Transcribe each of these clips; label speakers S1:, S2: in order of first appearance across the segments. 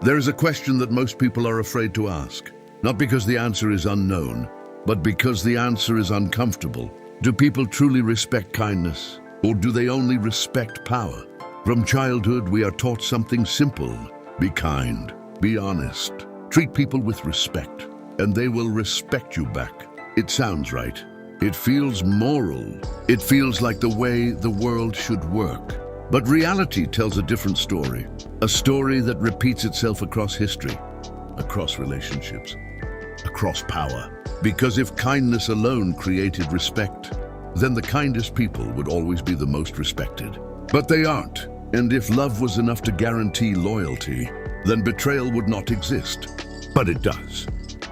S1: There is a question that most people are afraid to ask, not because the answer is unknown, but because the answer is uncomfortable. Do people truly respect kindness, or do they only respect power? From childhood, we are taught something simple. Be kind, be honest, treat people with respect, and they will respect you back. It sounds right. It feels moral. It feels like the way the world should work. But reality tells a different story. A story that repeats itself across history, across relationships, across power. Because if kindness alone created respect, then the kindest people would always be the most respected. But they aren't. And if love was enough to guarantee loyalty, then betrayal would not exist. But it does.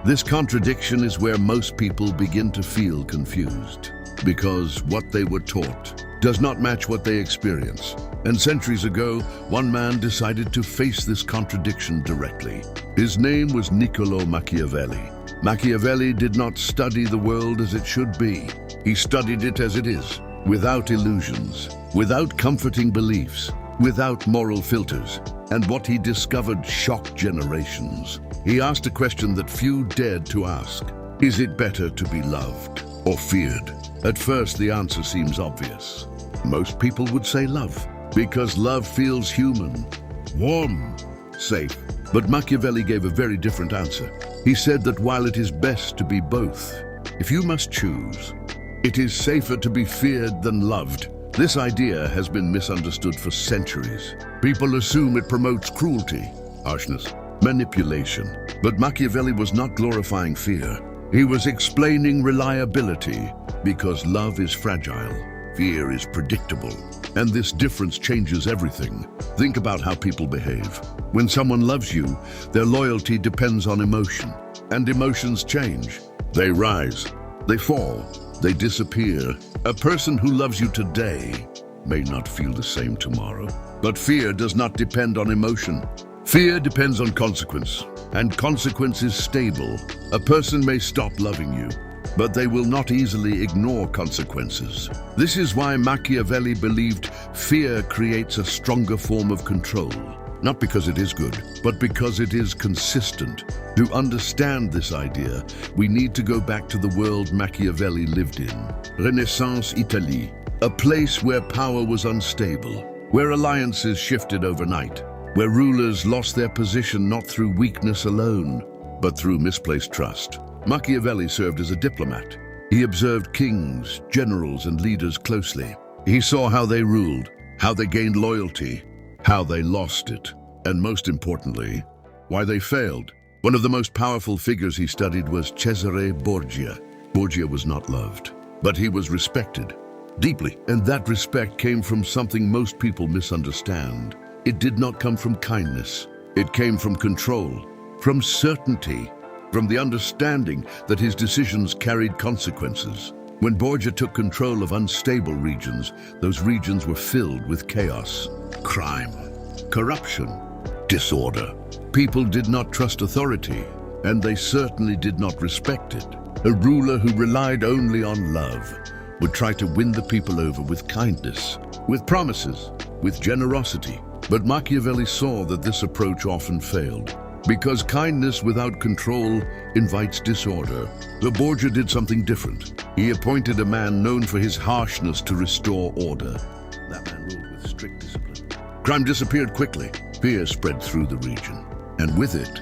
S1: This contradiction is where most people begin to feel confused, because what they were taught does not match what they experience. And centuries ago, one man decided to face this contradiction directly. His name was Niccolò Machiavelli. Machiavelli did not study the world as it should be. He studied it as it is, without illusions, without comforting beliefs, without moral filters. And what he discovered shocked generations. He asked a question that few dared to ask. Is it better to be loved or feared? At first, the answer seems obvious. Most people would say love, because love feels human, warm, safe. But Machiavelli gave a very different answer. He said that while it is best to be both, if you must choose, it is safer to be feared than loved. This idea has been misunderstood for centuries. People assume it promotes cruelty, harshness, manipulation. But Machiavelli was not glorifying fear. He was explaining reliability, because love is fragile, fear is predictable, and this difference changes everything. Think about how people behave. When someone loves you, their loyalty depends on emotion, and emotions change. They rise, they fall, they disappear. A person who loves you today may not feel the same tomorrow. But fear does not depend on emotion. Fear depends on consequence, and consequence is stable. A person may stop loving you, but they will not easily ignore consequences. This is why Machiavelli believed fear creates a stronger form of control. Not because it is good, but because it is consistent. To understand this idea, we need to go back to the world Machiavelli lived in. Renaissance Italy, a place where power was unstable, where alliances shifted overnight, where rulers lost their position not through weakness alone, but through misplaced trust. Machiavelli served as a diplomat. He observed kings, generals, and leaders closely. He saw how they ruled, how they gained loyalty, how they lost it, and most importantly, why they failed. One of the most powerful figures he studied was Cesare Borgia. Borgia was not loved, but he was respected deeply, and that respect came from something most people misunderstand. It did not come from kindness. It came from control, from certainty, from the understanding that his decisions carried consequences. When Borgia took control of unstable regions, those regions were filled with chaos, crime, corruption, disorder. People did not trust authority, and they certainly did not respect it. A ruler who relied only on love would try to win the people over with kindness, with promises, with generosity. But Machiavelli saw that this approach often failed, because kindness without control invites disorder. So Borgia did something different. He appointed a man known for his harshness to restore order. That man ruled with strict discipline. Crime disappeared quickly. Fear spread through the region, and with it,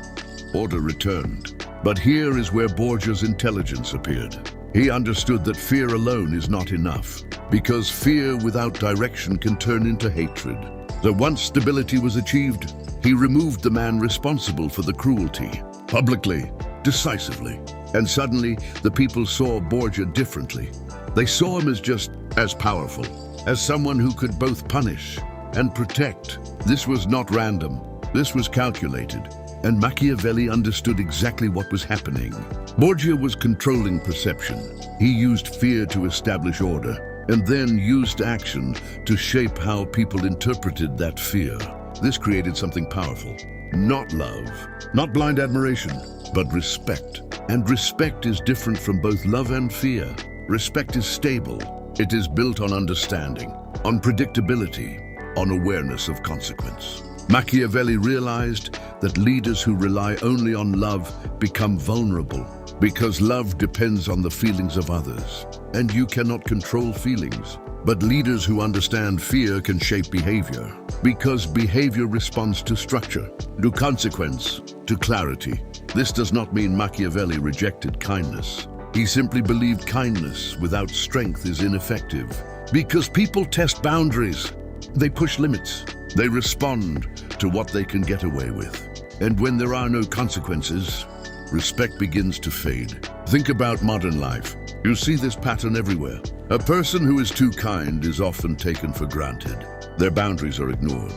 S1: order returned. But here is where Borgia's intelligence appeared. He understood that fear alone is not enough, because fear without direction can turn into hatred. So once stability was achieved, he removed the man responsible for the cruelty, publicly, decisively. And suddenly, the people saw Borgia differently. They saw him as just as powerful, as someone who could both punish and protect. This was not random. This was calculated. And Machiavelli understood exactly what was happening. Borgia was controlling perception. He used fear to establish order, and then used action to shape how people interpreted that fear. This created something powerful. Not love, not blind admiration, but respect. And respect is different from both love and fear. Respect is stable. It is built on understanding, on predictability, on awareness of consequence. Machiavelli realized that leaders who rely only on love become vulnerable because love depends on the feelings of others, and you cannot control feelings. But leaders who understand fear can shape behavior because behavior responds to structure, to consequence, to clarity. This does not mean Machiavelli rejected kindness. He simply believed kindness without strength is ineffective. Because people test boundaries, they push limits, they respond to what they can get away with. And when there are no consequences, respect begins to fade. Think about modern life. You see this pattern everywhere. A person who is too kind is often taken for granted. Their boundaries are ignored.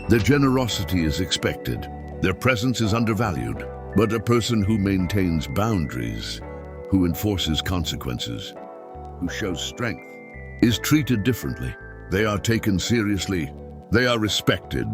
S1: Their generosity is expected. Their presence is undervalued. But a person who maintains boundaries, who enforces consequences, who shows strength, is treated differently. They are taken seriously. They are respected,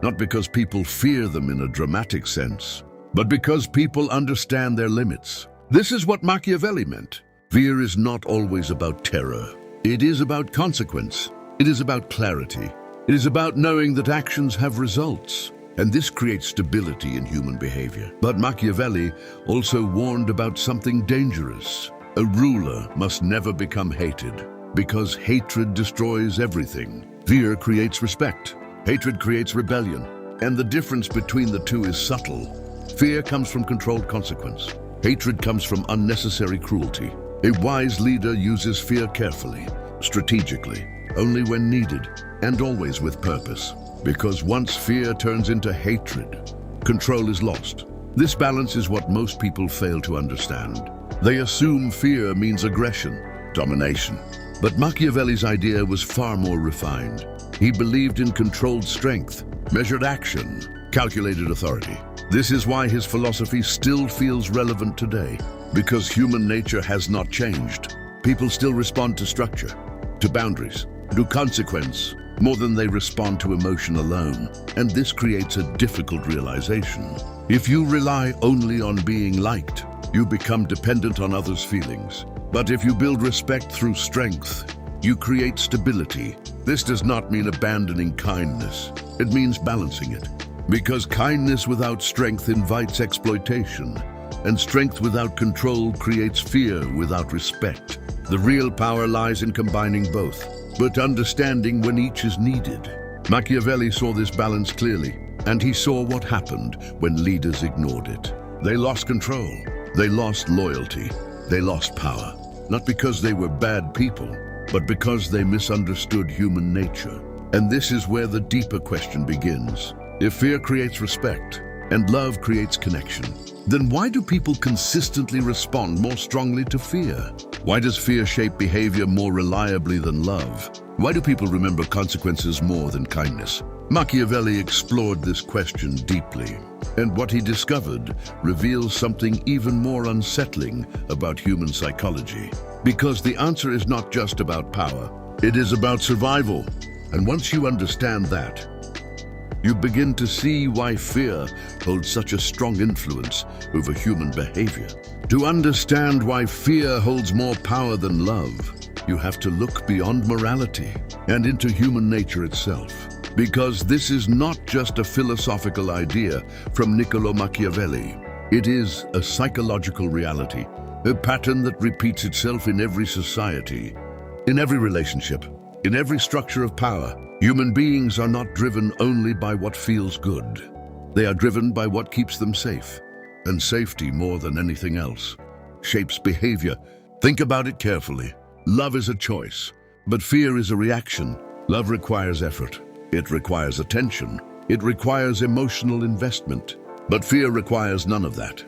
S1: not because people fear them in a dramatic sense, but because people understand their limits. This is what Machiavelli meant. Fear is not always about terror. It is about consequence. It is about clarity. It is about knowing that actions have results. And this creates stability in human behavior. But Machiavelli also warned about something dangerous. A ruler must never become hated, because hatred destroys everything. Fear creates respect. Hatred creates rebellion. And the difference between the two is subtle. Fear comes from controlled consequence. Hatred comes from unnecessary cruelty. A wise leader uses fear carefully, strategically, only when needed, and always with purpose. Because once fear turns into hatred, control is lost. This balance is what most people fail to understand. They assume fear means aggression, domination. But Machiavelli's idea was far more refined. He believed in controlled strength, measured action, calculated authority. This is why his philosophy still feels relevant today, because human nature has not changed. People still respond to structure, to boundaries, to consequence, more than they respond to emotion alone. And this creates a difficult realization. If you rely only on being liked, you become dependent on others' feelings. But if you build respect through strength, you create stability. This does not mean abandoning kindness. It means balancing it. Because kindness without strength invites exploitation, and strength without control creates fear without respect. The real power lies in combining both, but understanding when each is needed. Machiavelli saw this balance clearly, and he saw what happened when leaders ignored it. They lost control, they lost loyalty, they lost power. Not because they were bad people, but because they misunderstood human nature. And this is where the deeper question begins. If fear creates respect, and love creates connection, then why do people consistently respond more strongly to fear? Why does fear shape behavior more reliably than love? Why do people remember consequences more than kindness? Machiavelli explored this question deeply, and what he discovered reveals something even more unsettling about human psychology. Because the answer is not just about power, it is about survival. And once you understand that, you begin to see why fear holds such a strong influence over human behavior. To understand why fear holds more power than love, you have to look beyond morality and into human nature itself. Because this is not just a philosophical idea from Niccolò Machiavelli. It is a psychological reality, a pattern that repeats itself in every society, in every relationship, in every structure of power. Human beings are not driven only by what feels good. They are driven by what keeps them safe. And safety, more than anything else, shapes behavior. Think about it carefully. Love is a choice, but fear is a reaction. Love requires effort. It requires attention. It requires emotional investment. But fear requires none of that.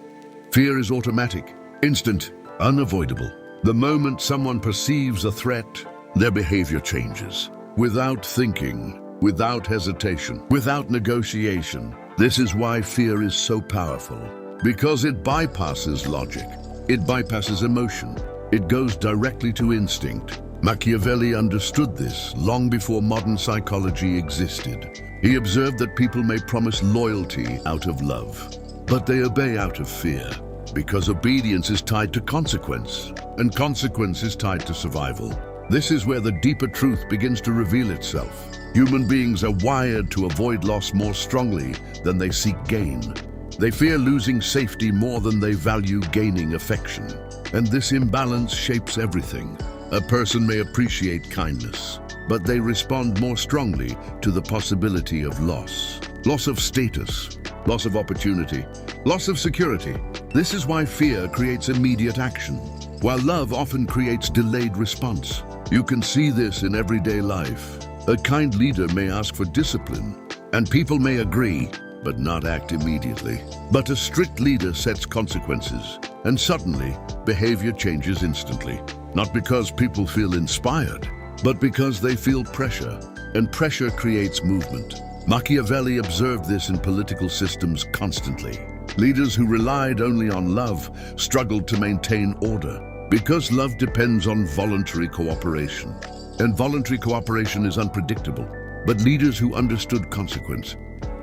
S1: Fear is automatic, instant, unavoidable. The moment someone perceives a threat, their behavior changes. Without thinking, without hesitation, without negotiation. This is why fear is so powerful. Because it bypasses logic. It bypasses emotion. It goes directly to instinct. Machiavelli understood this long before modern psychology existed. He observed that people may promise loyalty out of love, but they obey out of fear, because obedience is tied to consequence, and consequence is tied to survival. This is where the deeper truth begins to reveal itself. Human beings are wired to avoid loss more strongly than they seek gain. They fear losing safety more than they value gaining affection. And this imbalance shapes everything. A person may appreciate kindness, but they respond more strongly to the possibility of loss. Loss of status, loss of opportunity, loss of security. This is why fear creates immediate action, while love often creates delayed response. You can see this in everyday life. A kind leader may ask for discipline, and people may agree, but not act immediately. But a strict leader sets consequences, and suddenly, behavior changes instantly. Not because people feel inspired, but because they feel pressure, and pressure creates movement. Machiavelli observed this in political systems constantly. Leaders who relied only on love struggled to maintain order, because love depends on voluntary cooperation. And voluntary cooperation is unpredictable. But leaders who understood consequence,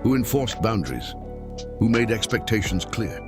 S1: who enforced boundaries, who made expectations clear,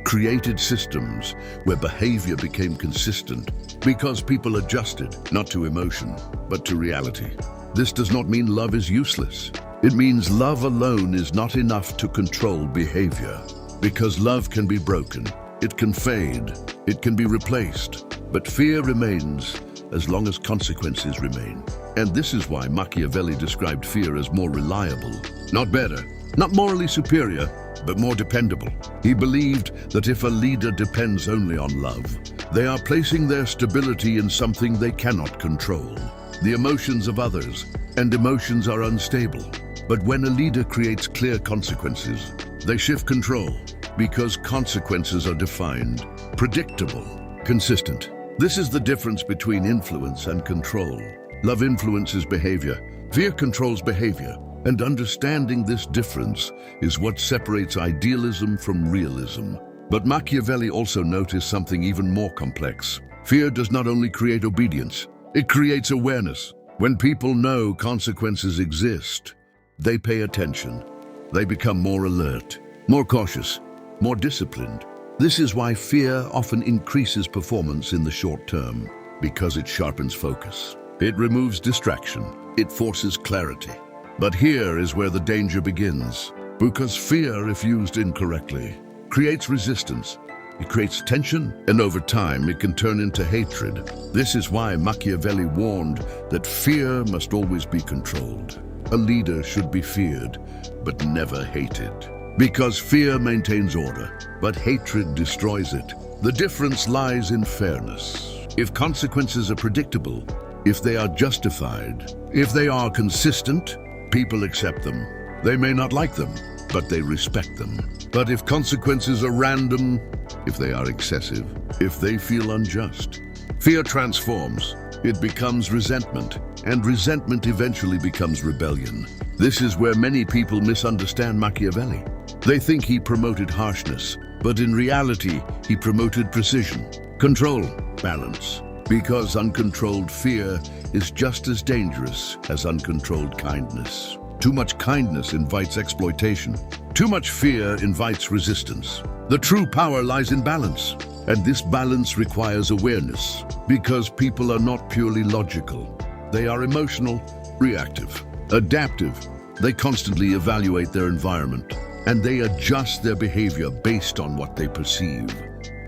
S1: created systems where behavior became consistent because people adjusted, not to emotion, but to reality. This does not mean love is useless. It means love alone is not enough to control behavior. Because love can be broken, it can fade, it can be replaced, but fear remains as long as consequences remain. And this is why Machiavelli described fear as more reliable, not better, not morally superior, but more dependable. He believed that if a leader depends only on love, they are placing their stability in something they cannot control, the emotions of others, and emotions are unstable. But when a leader creates clear consequences, they shift control, because consequences are defined, predictable, consistent. This is the difference between influence and control. Love influences behavior, fear controls behavior, and understanding this difference is what separates idealism from realism. But Machiavelli also noticed something even more complex. Fear does not only create obedience, it creates awareness. When people know consequences exist, they pay attention. They become more alert, more cautious, more disciplined. This is why fear often increases performance in the short term, because it sharpens focus. It removes distraction. It forces clarity. But here is where the danger begins, because fear, if used incorrectly, creates resistance. It creates tension, and over time it can turn into hatred. This is why Machiavelli warned that fear must always be controlled. A leader should be feared, but never hated. Because fear maintains order, but hatred destroys it. The difference lies in fairness. If consequences are predictable, if they are justified, if they are consistent, people accept them. They may not like them, but they respect them. But if consequences are random, if they are excessive, if they feel unjust, fear transforms. It becomes resentment, and resentment eventually becomes rebellion. This is where many people misunderstand Machiavelli. They think he promoted harshness, but in reality, he promoted precision, control, balance. Because uncontrolled fear is just as dangerous as uncontrolled kindness. Too much kindness invites exploitation. Too much fear invites resistance. The true power lies in balance, and this balance requires awareness, because people are not purely logical. They are emotional, reactive, adaptive. They constantly evaluate their environment, and they adjust their behavior based on what they perceive.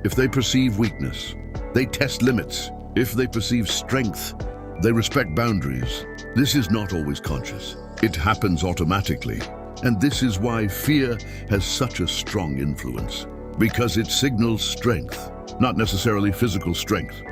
S1: If they perceive weakness, they test limits. If they perceive strength, they respect boundaries. This is not always conscious. It happens automatically. And this is why fear has such a strong influence. Because it signals strength, not necessarily physical strength,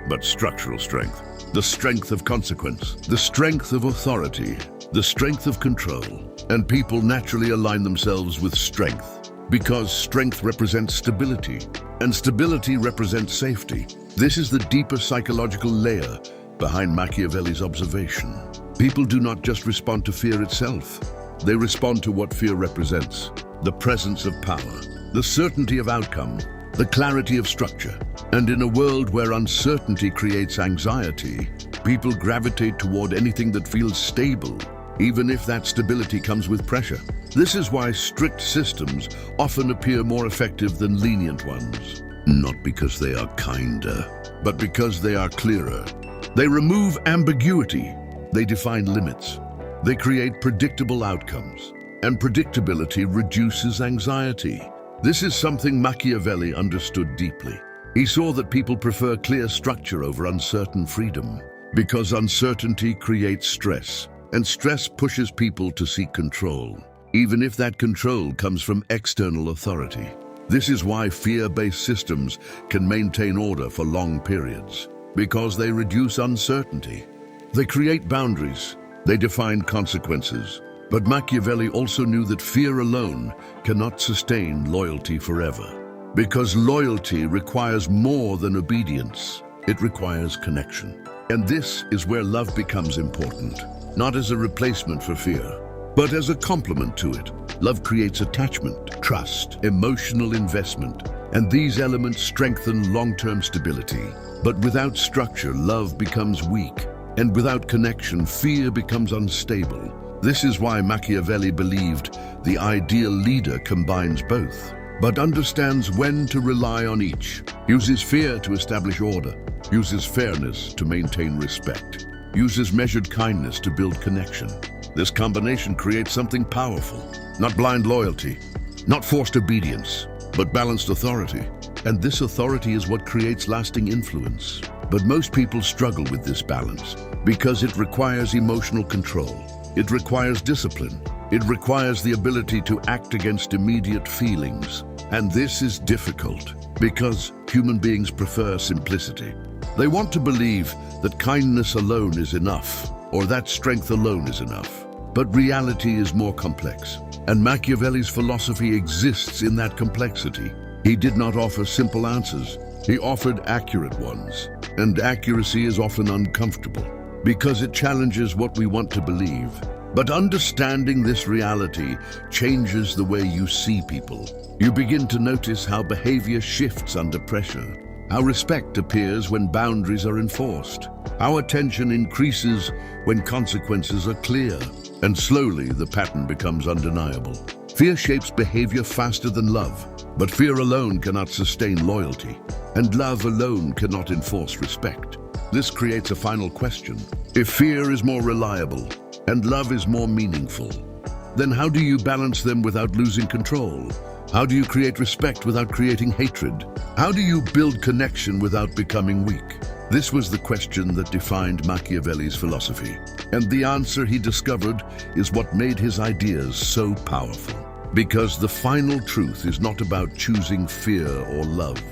S1: but structural strength. The strength of consequence, the strength of authority, the strength of control. And people naturally align themselves with strength, because strength represents stability, and stability represents safety. This is the deeper psychological layer behind Machiavelli's observation. People do not just respond to fear itself. They respond to what fear represents: the presence of power, the certainty of outcome, the clarity of structure. And in a world where uncertainty creates anxiety, people gravitate toward anything that feels stable, even if that stability comes with pressure. This is why strict systems often appear more effective than lenient ones. Not because they are kinder, but because they are clearer. They remove ambiguity. They define limits. They create predictable outcomes, and predictability reduces anxiety. This is something Machiavelli understood deeply. He saw that people prefer clear structure over uncertain freedom, because uncertainty creates stress, and stress pushes people to seek control, even if that control comes from external authority. This is why fear-based systems can maintain order for long periods, because they reduce uncertainty. They create boundaries, they define consequences. But Machiavelli also knew that fear alone cannot sustain loyalty forever, because loyalty requires more than obedience. It requires connection. And this is where love becomes important, not as a replacement for fear, but as a complement to it. Love creates attachment, trust, emotional investment, and these elements strengthen long-term stability. But without structure, love becomes weak, and without connection, fear becomes unstable. This is why Machiavelli believed the ideal leader combines both, but understands when to rely on each, uses fear to establish order, uses fairness to maintain respect, uses measured kindness to build connection. This combination creates something powerful, not blind loyalty, not forced obedience, but balanced authority. And this authority is what creates lasting influence. But most people struggle with this balance because it requires emotional control. It requires discipline. It requires the ability to act against immediate feelings. And this is difficult because human beings prefer simplicity. They want to believe that kindness alone is enough, or that strength alone is enough. But reality is more complex, and Machiavelli's philosophy exists in that complexity. He did not offer simple answers. He offered accurate ones, and accuracy is often uncomfortable because it challenges what we want to believe. But understanding this reality changes the way you see people. You begin to notice how behavior shifts under pressure, how respect appears when boundaries are enforced, how attention increases when consequences are clear, and slowly the pattern becomes undeniable. Fear shapes behavior faster than love, but fear alone cannot sustain loyalty, and love alone cannot enforce respect. This creates a final question. If fear is more reliable and love is more meaningful, then how do you balance them without losing control? How do you create respect without creating hatred? How do you build connection without becoming weak? This was the question that defined Machiavelli's philosophy, and the answer he discovered is what made his ideas so powerful. Because the final truth is not about choosing fear or love.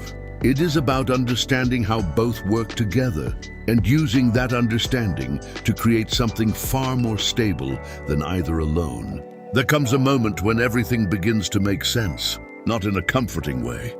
S1: It is about understanding how both work together and using that understanding to create something far more stable than either alone. There comes a moment when everything begins to make sense, not in a comforting way,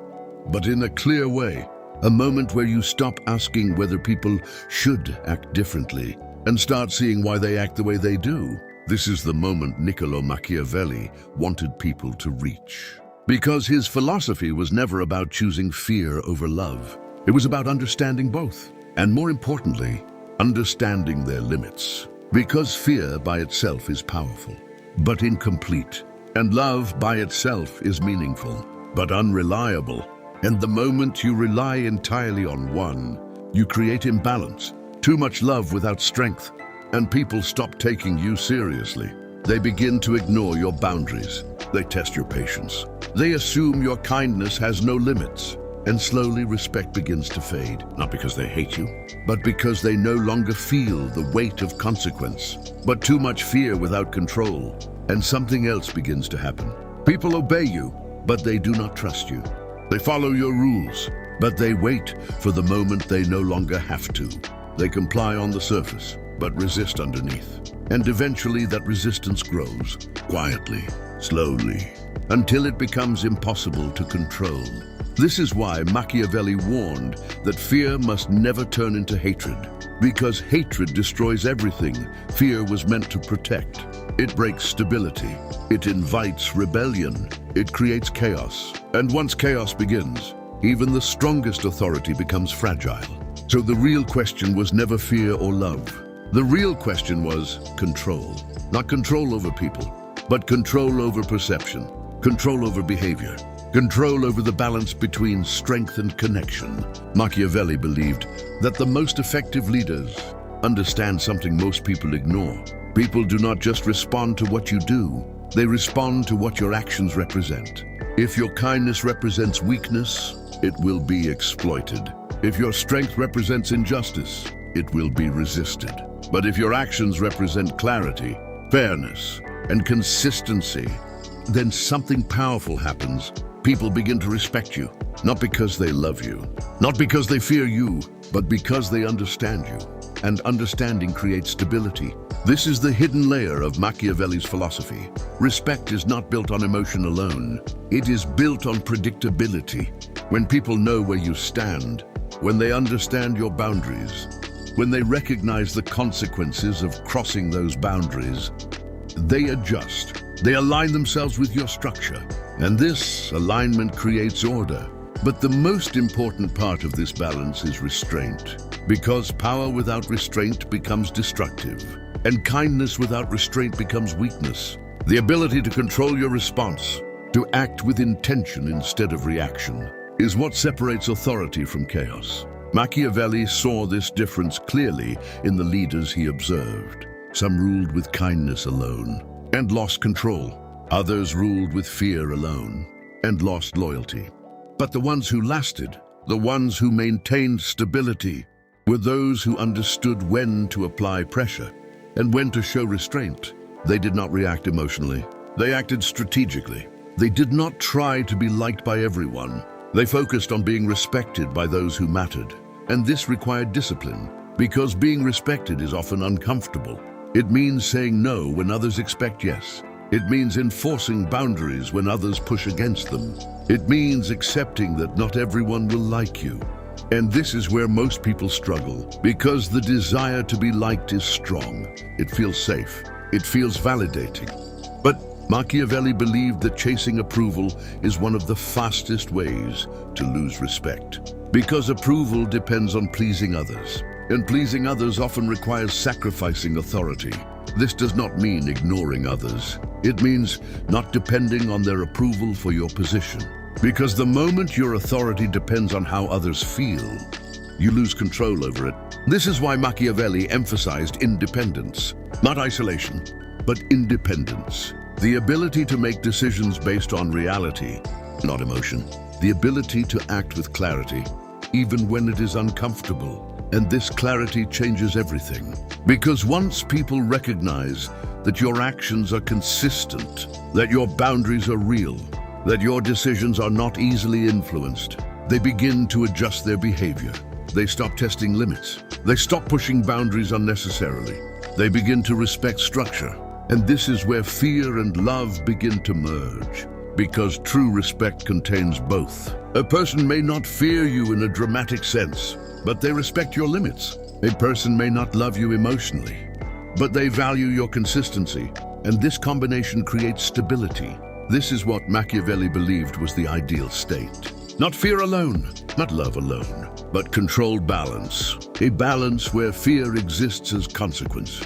S1: but in a clear way. A moment where you stop asking whether people should act differently and start seeing why they act the way they do. This is the moment Niccolò Machiavelli wanted people to reach. Because his philosophy was never about choosing fear over love. It was about understanding both, and more importantly, understanding their limits. Because fear by itself is powerful, but incomplete, and love by itself is meaningful, but unreliable. And the moment you rely entirely on one, you create imbalance, too much love without strength, and people stop taking you seriously. They begin to ignore your boundaries. They test your patience. They assume your kindness has no limits, and slowly respect begins to fade, not because they hate you, but because they no longer feel the weight of consequence, but too much fear without control, and something else begins to happen. People obey you, but they do not trust you. They follow your rules, but they wait for the moment they no longer have to. They comply on the surface, but resist underneath. And eventually that resistance grows, quietly, slowly, until it becomes impossible to control. This is why Machiavelli warned that fear must never turn into hatred, because hatred destroys everything fear was meant to protect. It breaks stability. It invites rebellion. It creates chaos. And once chaos begins, even the strongest authority becomes fragile. So the real question was never fear or love. The real question was control. Not control over people, but control over perception, control over behavior, control over the balance between strength and connection. Machiavelli believed that the most effective leaders understand something most people ignore. People do not just respond to what you do, they respond to what your actions represent. If your kindness represents weakness, it will be exploited. If your strength represents injustice, it will be resisted. But if your actions represent clarity, fairness, and consistency, then something powerful happens. People begin to respect you, not because they love you, not because they fear you, but because they understand you. And understanding creates stability. This is the hidden layer of Machiavelli's philosophy. Respect is not built on emotion alone. It is built on predictability. When people know where you stand, when they understand your boundaries, when they recognize the consequences of crossing those boundaries, they adjust. They align themselves with your structure. And this alignment creates order. But the most important part of this balance is restraint. Because power without restraint becomes destructive. And kindness without restraint becomes weakness. The ability to control your response, to act with intention instead of reaction, is what separates authority from chaos. Machiavelli saw this difference clearly in the leaders he observed. Some ruled with kindness alone and lost control. Others ruled with fear alone and lost loyalty. But the ones who lasted, the ones who maintained stability, were those who understood when to apply pressure and when to show restraint. They did not react emotionally. They acted strategically. They did not try to be liked by everyone. They focused on being respected by those who mattered. And this required discipline, because being respected is often uncomfortable. It means saying no when others expect yes. It means enforcing boundaries when others push against them. It means accepting that not everyone will like you. And this is where most people struggle, because the desire to be liked is strong. It feels safe. It feels validating. But Machiavelli believed that chasing approval is one of the fastest ways to lose respect. Because approval depends on pleasing others. And pleasing others often requires sacrificing authority. This does not mean ignoring others. It means not depending on their approval for your position. Because the moment your authority depends on how others feel, you lose control over it. This is why Machiavelli emphasized independence. Not isolation, but independence. The ability to make decisions based on reality, not emotion. The ability to act with clarity, even when it is uncomfortable. And this clarity changes everything. Because once people recognize that your actions are consistent, that your boundaries are real, that your decisions are not easily influenced, they begin to adjust their behavior. They stop testing limits. They stop pushing boundaries unnecessarily. They begin to respect structure. And this is where fear and love begin to merge. Because true respect contains both. A person may not fear you in a dramatic sense, but they respect your limits. A person may not love you emotionally, but they value your consistency. And this combination creates stability. This is what Machiavelli believed was the ideal state. Not fear alone, not love alone, but controlled balance. A balance where fear exists as consequence,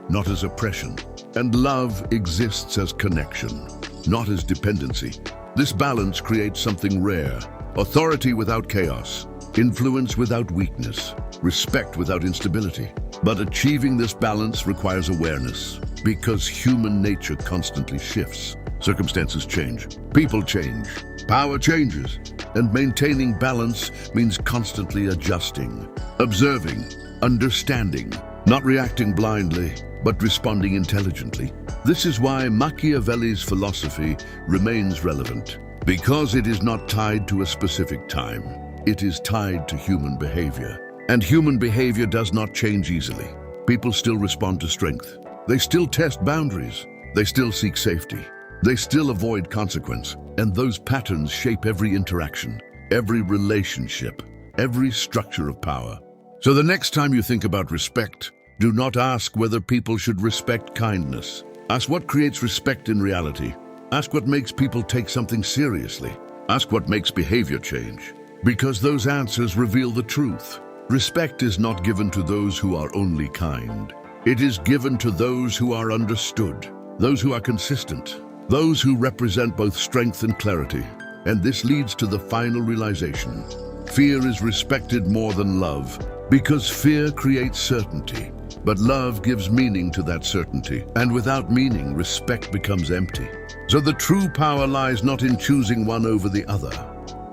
S1: not as oppression. And love exists as connection, not as dependency. This balance creates something rare. Authority without chaos, influence without weakness, respect without instability. But achieving this balance requires awareness, because human nature constantly shifts. Circumstances change, people change, power changes, and maintaining balance means constantly adjusting, observing, understanding, not reacting blindly, but responding intelligently. This is why Machiavelli's philosophy remains relevant, because it is not tied to a specific time. It is tied to human behavior. And human behavior does not change easily. People still respond to strength. They still test boundaries. They still seek safety. They still avoid consequence. And those patterns shape every interaction, every relationship, every structure of power. So the next time you think about respect, do not ask whether people should respect kindness. Ask what creates respect in reality. Ask what makes people take something seriously. Ask what makes behavior change. Because those answers reveal the truth. Respect is not given to those who are only kind. It is given to those who are understood, those who are consistent, those who represent both strength and clarity. And this leads to the final realization. Fear is respected more than love, because fear creates certainty. But love gives meaning to that certainty, and without meaning, respect becomes empty. So the true power lies not in choosing one over the other,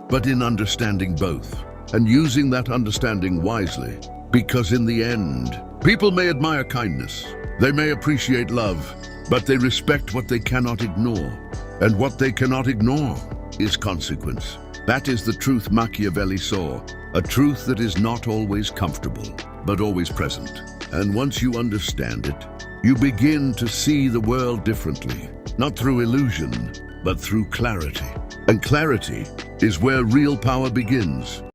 S1: but in understanding both, and using that understanding wisely. Because in the end, people may admire kindness, they may appreciate love, but they respect what they cannot ignore. And what they cannot ignore is consequence. That is the truth Machiavelli saw, a truth that is not always comfortable, but always present. And once you understand it, you begin to see the world differently, not through illusion, but through clarity. And clarity is where real power begins.